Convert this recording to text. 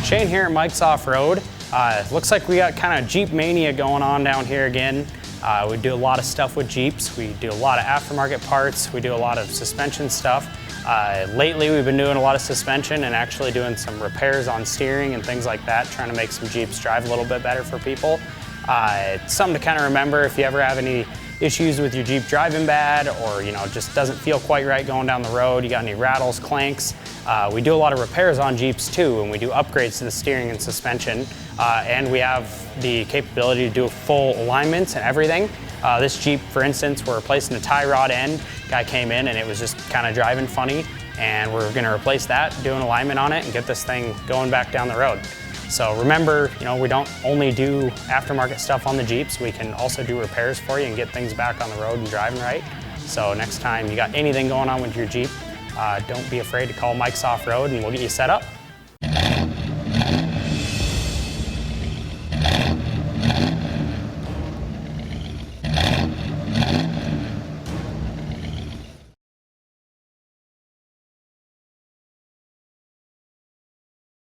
Shane here at Mike's Off-Road. Looks like we got kind of Jeep mania going on down here again. We do a lot of stuff with Jeeps. We do a lot of aftermarket parts. We do a lot of suspension stuff. Lately we've been doing a lot of suspension and actually doing some repairs on steering and things like that, trying to make some Jeeps drive a little bit better for people. It's something to kind of remember if you ever have any issues with your Jeep driving bad, or just doesn't feel quite right going down the road, you got any rattles, clanks. We do a lot of repairs on Jeeps too, and we do upgrades to the steering and suspension, and we have the capability to do full alignments and everything. This Jeep, for instance, we're replacing the tie rod end. Guy came in and it was just kind of driving funny, and we're going to replace that, do an alignment on it, and get this thing going back down the road. So remember, we don't only do aftermarket stuff on the Jeeps, we can also do repairs for you and get things back on the road and driving right. So next time you got anything going on with your Jeep, don't be afraid to call Mike's Off-Road and we'll get you set up.